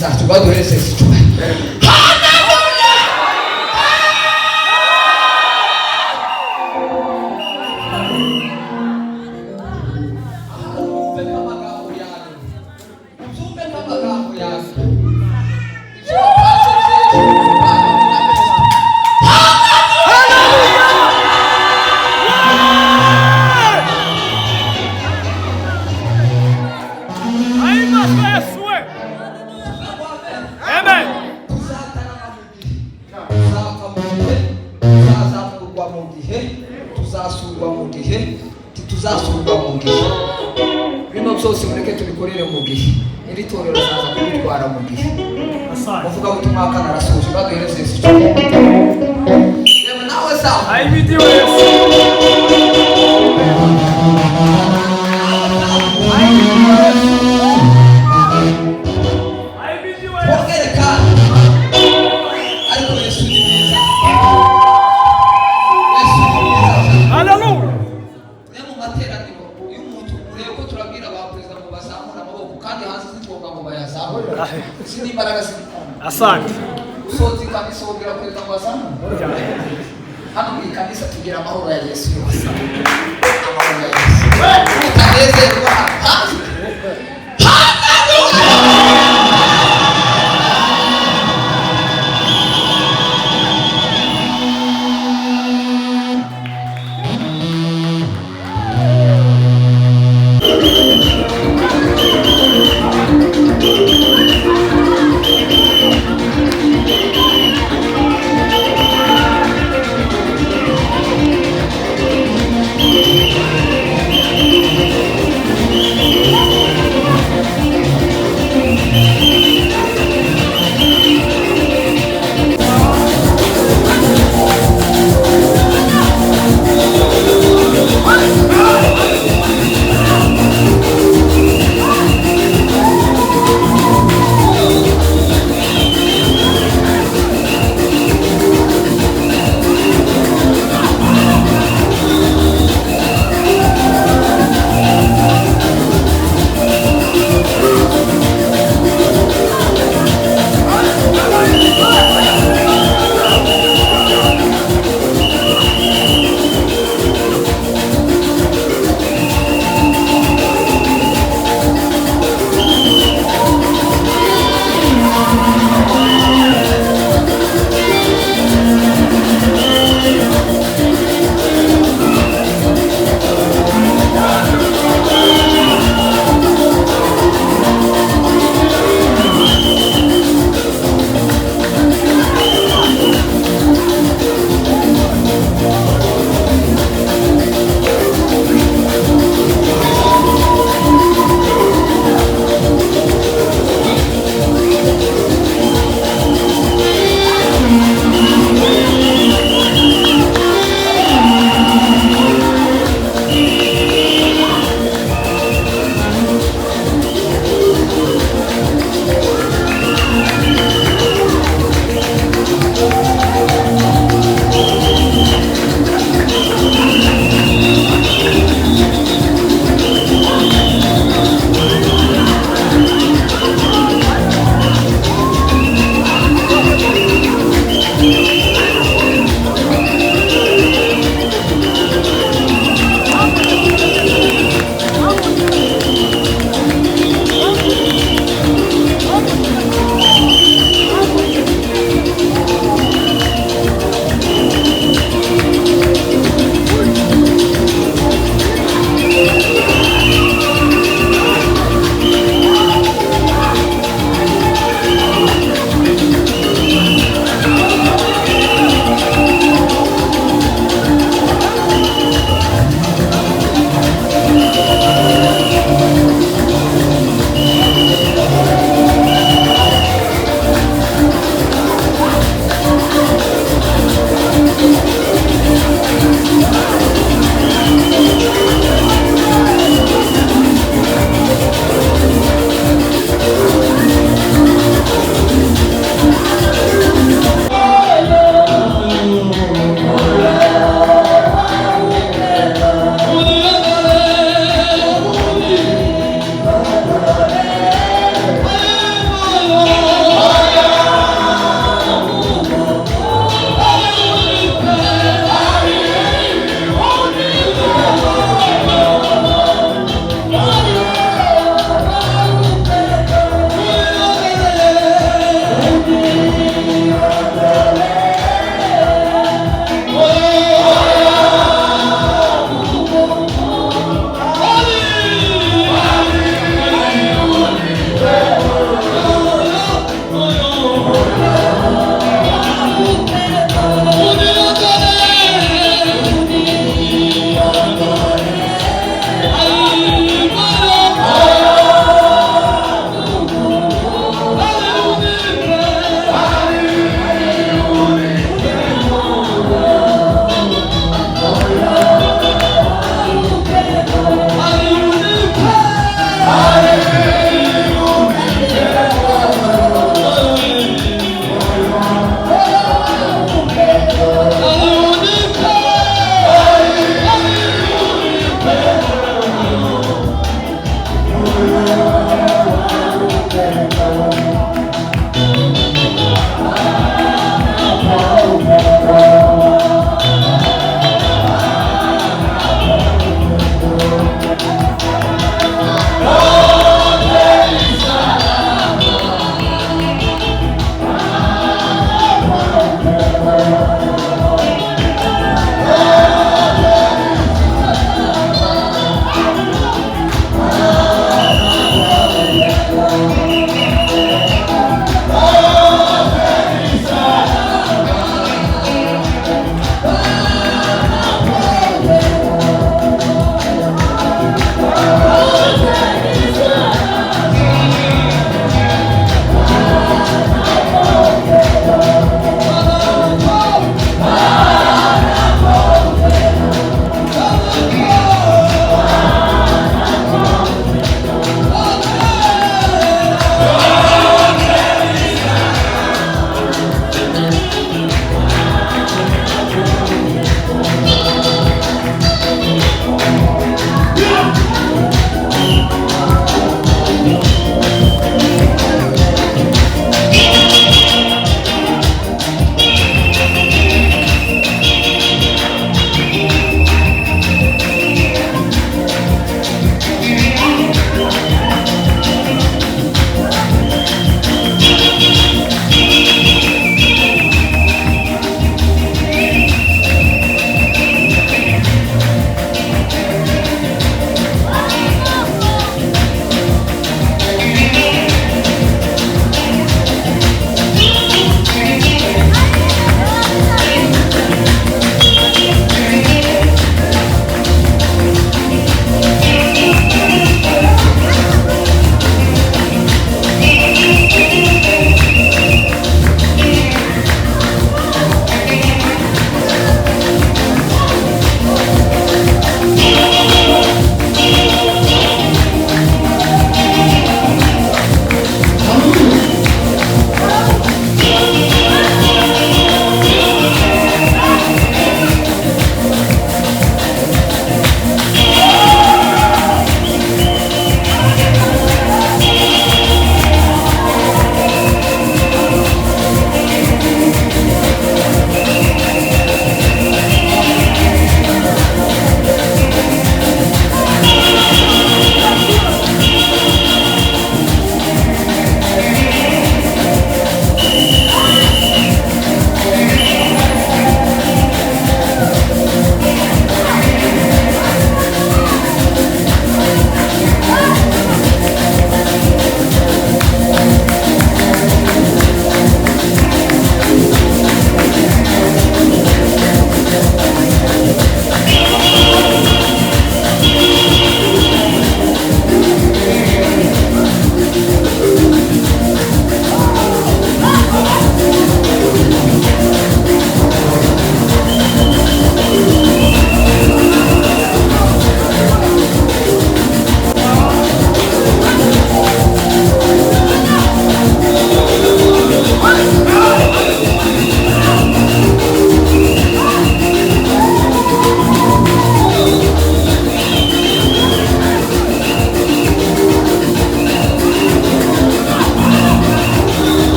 zacu baduhereze icupa. Tuzasurwa mu gihe bino byose mureke tubikorere mu gihe iri torero zaza kubitwara mu gihe uvuga ubutumwa kana arasoje baduhereze icyo yewe nawe sawa ai video yesu asante usozi kanisa ubwira kweza ngo asana hano mu kanisa tugira amahoro ya Yesu amahoro ya Yesu utanezerwa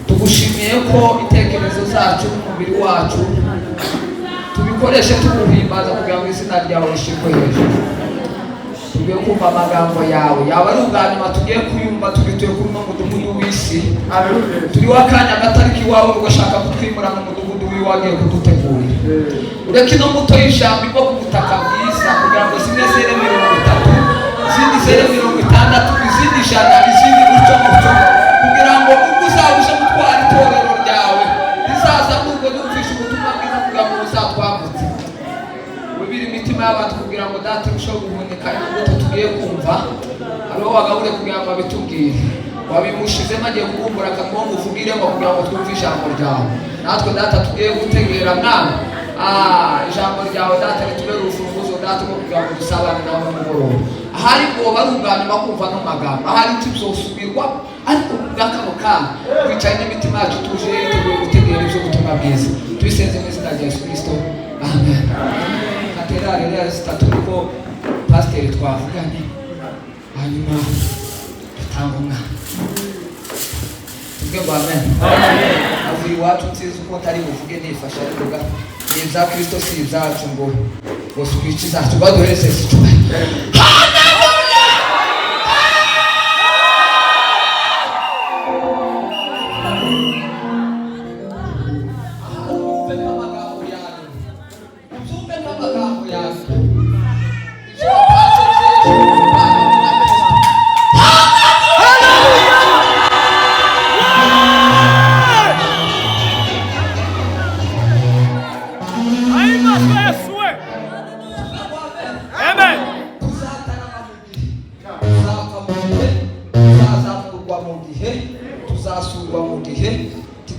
tugushimiye ko intekerezo zacu n'umubiri wacu tubikoreshe tuguhimbaza kugira ngo izina ryawe rishikwe hejuru. Tugiye kumva amagambo yawe ari ubwa nyuma tugiye kuyumva, tugituye kuri uno mudugudu w'isi. Turi wakanya gatariki iwawe ugashaka kutwimura mu mudugudu w'iwawe wagiye kudutegurira. Ureke ino mbuto y'ijambo igwa ku butaka bwiza kugira ngo zimwe zere 30, izindi zere 60, izindi 100, izindi gutyo kugira ngo ubwo uzabushe gutwara itorero ryawe rizaza nubwo dufishe ubutumwa bwiza kugira ngo uzatwambutse. Wibira imitima y'abantu kugira ngo data urusheho guhunika imbuto tugiye kumva. Abo wagabure kugira ngo abitubwire. Wabimushizemo agiye kubumbura akanwa ngo uvugiremo kugira ngo twumve ijambo ryawe. Natwe data tugiye gutegera mwana. Ijambo ryawe data ritubere urufunguzo data rwo kugira ngo dusabane nawe mugoroba. Ahari ngo barungana kumva no magambo. Ahari tuzosubirwa ariko bwakano kana kwicaye n'imitima yacu tuje tugiye gutegera ibyo butumwa bwiza. Tubisenze mu izina rya Yesu Kristo. Amen. Katerare rero zitatuko pastor twavuganye. Hanyuma tutanga umwana. Tuvuge ngo amen. Amen. Avuye iwacu nziza uko atari buvuge nifasha kuvuga ibya Kristo si ibyacu ngo swici zacu baduhereze situba.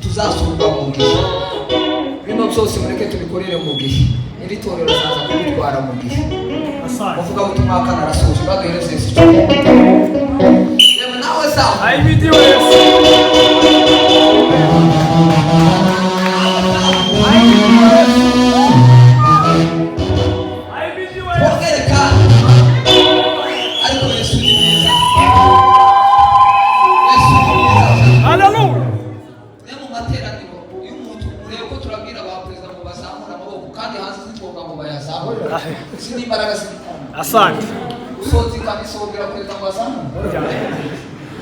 Tuzasurwa mu gihe. Bino byose mureke tubikorere mu gihe. Iri torero zaza kudutwara mu gihe. Bavuga ubutumwa kana arasoje baduhereze isi. Yema nawe sawa. Ai video Asante. Sozi kanisa ubira kweza ngo azamu.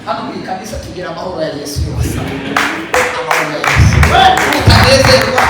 Hano mu kanisa tugira amahoro ya Yesu. Amahoro ya Yesu. Utanezerwa.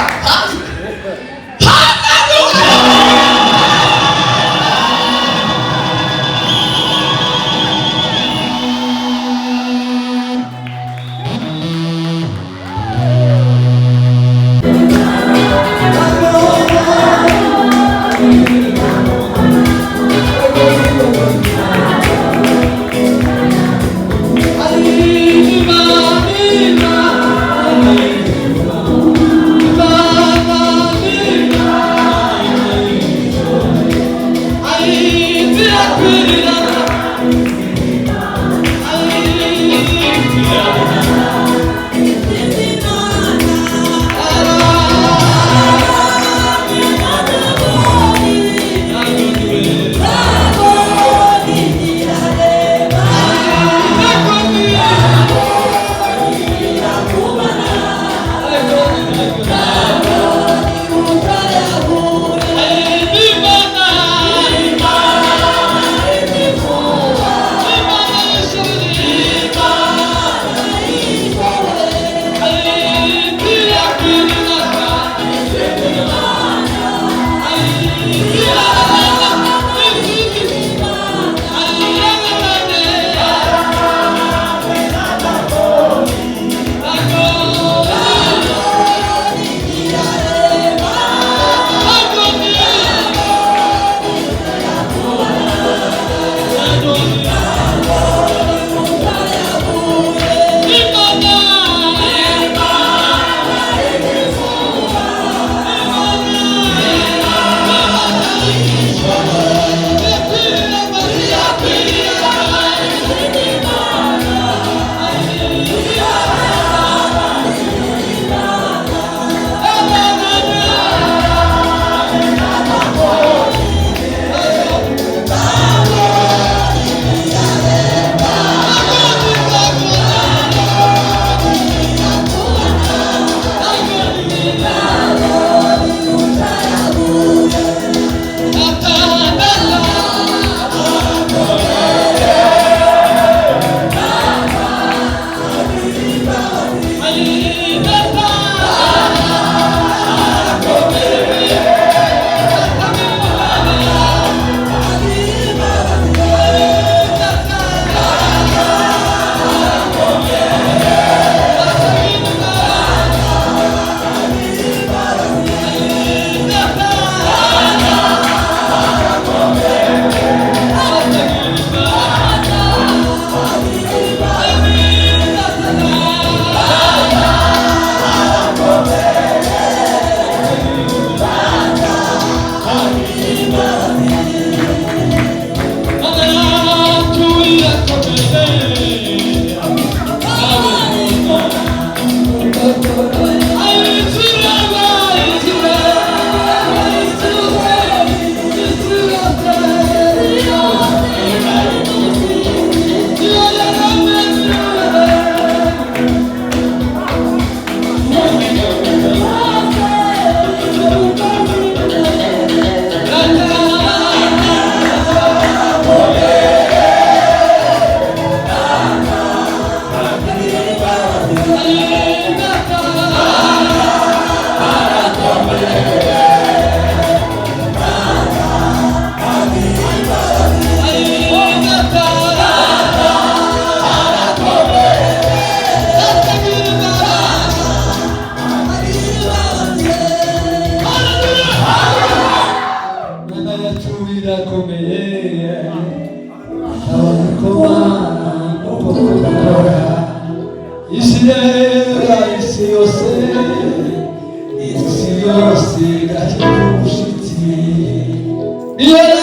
Yeah.